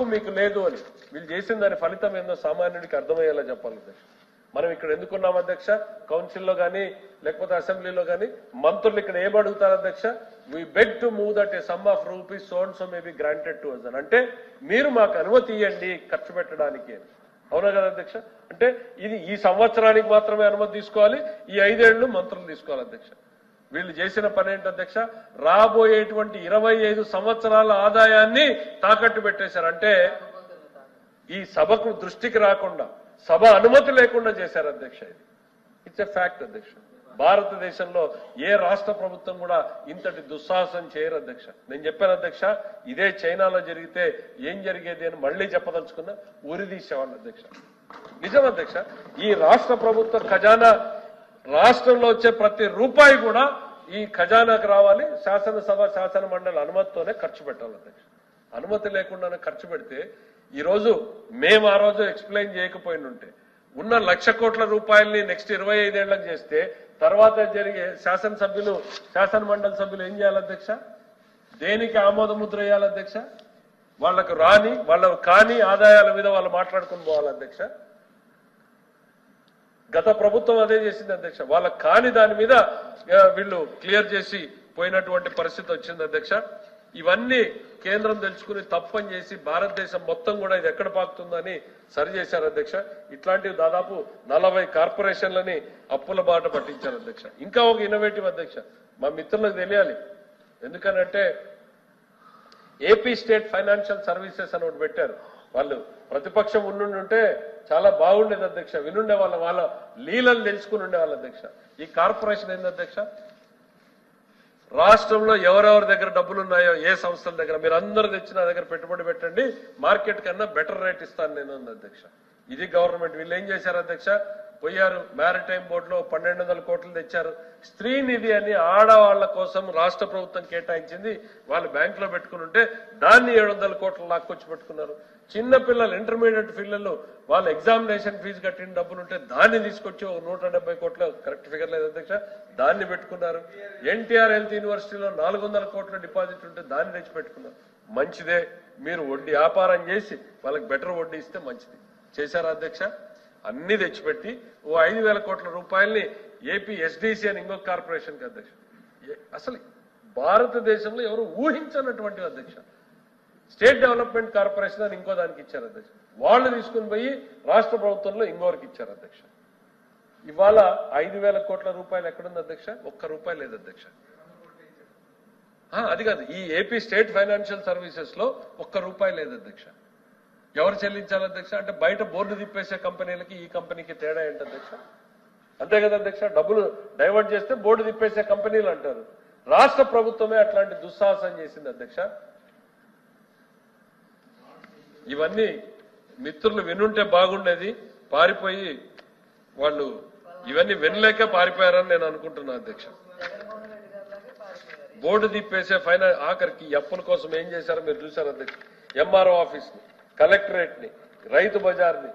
హక్కు మీకు లేదు అని వీళ్ళు చేసిన దాని ఫలితం ఏందో సామాన్యుడికి అర్థమయ్యేలా చెప్పాలి అధ్యక్ష. మనం ఇక్కడ ఎందుకున్నాం అధ్యక్ష? కౌన్సిల్లో కానీ లేకపోతే అసెంబ్లీలో కానీ మంత్రులు ఇక్కడ ఏం అడుగుతారు అధ్యక్ష? We beg to move that a sum of rupees so and so may be granted to us అని. అంటే మీరు మాకు అనుమతి ఇవ్వండి ఖర్చు పెట్టడానికి అని. అవునా కదా అధ్యక్ష? అంటే ఇది ఈ సంవత్సరానికి మాత్రమే అనుమతి తీసుకోవాలి, ఈ 5 ఏళ్లు మంత్రులు తీసుకోవాలి అధ్యక్ష. వీళ్ళు చేసిన పని ఏంటి అధ్యక్ష? రాబోయేటువంటి 25 సంవత్సరాల ఆదాయాన్ని తాకట్టు పెట్టేశారు. అంటే ఈ సభకు దృష్టికి రాకుండా, సభ అనుమతి లేకుండా చేశారు అధ్యక్ష. ఇది ఇట్స్ ఎ ఫ్యాక్ట్ అధ్యక్ష. భారతదేశంలో ఏ రాష్ట్ర ప్రభుత్వం కూడా ఇంతటి దుస్సాహసం చేయరు అధ్యక్ష. నేను చెప్పాను అధ్యక్ష, ఇదే చైనాలో జరిగితే ఏం జరిగేది అని మళ్లీ చెప్పదలుచుకున్నా, ఉరిదీసేవాళ్ళు అధ్యక్ష. నిజం అధ్యక్ష. ఈ రాష్ట్ర ప్రభుత్వ ఖజానా, రాష్ట్రంలో వచ్చే ప్రతి రూపాయి కూడా ఈ ఖజానాకు రావాలి, శాసనసభ శాసన మండలి అనుమతితోనే ఖర్చు పెట్టాలి అధ్యక్ష. అనుమతి లేకుండానే ఖర్చు పెడితే ఈరోజు మేము ఆ రోజు ఎక్స్ప్లెయిన్ చేయకపోయినుంటే ఉన్న 1,00,000 కోట్ల రూపాయల్ని నెక్స్ట్ 25 ఏళ్లకు చేస్తే తర్వాత జరిగే శాసనసభ్యులు శాసన మండలి సభ్యులు ఏం చేయాలి అధ్యక్ష? దేనికి ఆమోద ముద్ర వేయాలి అధ్యక్ష? వాళ్ళకు కాని ఆదాయాల మీద వాళ్ళు మాట్లాడుకుని పోవాలి అధ్యక్ష. గత ప్రభుత్వం అదే చేసింది అధ్యక్ష. వాళ్ళకు కాని దాని మీద వీళ్ళు క్లియర్ చేసి పోయినటువంటి పరిస్థితి వచ్చింది అధ్యక్ష. ఇవన్నీ కేంద్రం తెలుసుకుని తప్పని చేసి భారతదేశం మొత్తం కూడా ఇది ఎక్కడ పాకుతుందని సరి చేశారు అధ్యక్ష. ఇట్లాంటివి దాదాపు 40 కార్పొరేషన్లని అప్పుల బాట పట్టించారు అధ్యక్ష. ఇంకా ఒక ఇన్నోవేటివ్ అధ్యక్ష, మా మిత్రులకు తెలియాలి. ఎందుకనంటే ఏపీ స్టేట్ ఫైనాన్షియల్ సర్వీసెస్ అని ఒకటి పెట్టారు. వాళ్ళు ప్రతిపక్షం ఉండుంటే చాలా బాగుండేది అధ్యక్ష. వినుండే వాళ్ళ లీలలు తెలుసుకుని ఉండేవాళ్ళు అధ్యక్ష. ఈ కార్పొరేషన్ ఏంది అధ్యక్ష? రాష్ట్రంలో ఎవరెవరి దగ్గర డబ్బులు ఉన్నాయో, ఏ సంస్థల దగ్గర, మీరు అందరూ తెచ్చి నా దగ్గర పెట్టుబడి పెట్టండి, మార్కెట్ కన్నా బెటర్ రేట్ ఇస్తాను నేను ఉంది అధ్యక్ష. ఇది గవర్నమెంట్. వీళ్ళు ఏం చేశారు అధ్యక్ష? పోయారు మ్యారిటైమ్ బోర్డులో 1,200 కోట్లు తెచ్చారు. స్త్రీ నిధి అని ఆడవాళ్ల కోసం రాష్ట్ర ప్రభుత్వం కేటాయించింది, వాళ్ళు బ్యాంకులో పెట్టుకుని ఉంటే దాన్ని 700 కోట్లు లాక్కొచ్చి పెట్టుకున్నారు. చిన్న పిల్లలు, ఇంటర్మీడియట్ పిల్లలు వాళ్ళ ఎగ్జామినేషన్ ఫీజు కట్టిన డబ్బులుంటే దాన్ని తీసుకొచ్చి ఒక 170 కోట్ల, కరెక్ట్ ఫిగర్ లేదు అధ్యక్ష, దాన్ని పెట్టుకున్నారు. ఎన్టీఆర్ హెల్త్ యూనివర్సిటీలో 400 కోట్ల డిపాజిట్ ఉంటే దాన్ని తెచ్చి పెట్టుకున్నారు. మంచిదే, మీరు వడ్డీ వ్యాపారం చేసి వాళ్ళకి బెటర్ వడ్డీ ఇస్తే మంచిది. చేశారా అధ్యక్ష? అన్ని తెచ్చిపెట్టి ఓ 5,000 కోట్ల రూపాయల్ని ఏపీ ఎస్డిసి అని ఇంకొక కార్పొరేషన్కి అధ్యక్ష. అసలు భారతదేశంలో ఎవరు ఊహించనటువంటి అధ్యక్ష స్టేట్ డెవలప్మెంట్ కార్పొరేషన్ అని ఇంకో దానికి ఇచ్చారు అధ్యక్ష. వాళ్ళు తీసుకుని పోయి రాష్ట్ర ప్రభుత్వంలో ఇంకోరికి ఇచ్చారు అధ్యక్ష. ఇవాళ 5,000 కోట్ల రూపాయలు ఎక్కడుంది అధ్యక్ష? ఒక్క రూపాయి లేదు అధ్యక్ష. అది కాదు, ఈ ఏపీ స్టేట్ ఫైనాన్షియల్ సర్వీసెస్ లో ఒక్క రూపాయి లేదు అధ్యక్ష. ఎవరు చెల్లించాలి అధ్యక్ష? అంటే బయట బోర్డు తిప్పేసే కంపెనీలకి ఈ కంపెనీకి తేడా ఏంటి అధ్యక్ష? అంతే కదా అధ్యక్ష. డబ్బులు డైవర్ట్ చేస్తే బోర్డు తిప్పేసే కంపెనీలు అంటారు. రాష్ట్ర ప్రభుత్వమే అట్లాంటి దుస్సాహసం చేసింది అధ్యక్ష. ఇవన్నీ మిత్రులు వినుంటే బాగుండేది. పారిపోయి వాళ్ళు ఇవన్నీ వినలేక పారిపోయారని నేను అనుకుంటున్నా అధ్యక్ష. బోర్డు తిప్పేసే ఆఖరికి అప్పుల కోసం ఏం చేశారో మీరు చూశారు అధ్యక్ష. ఎంఆర్ఓ ఆఫీస్ ని, కలెక్టరేట్ ని, రైతు బజార్ ని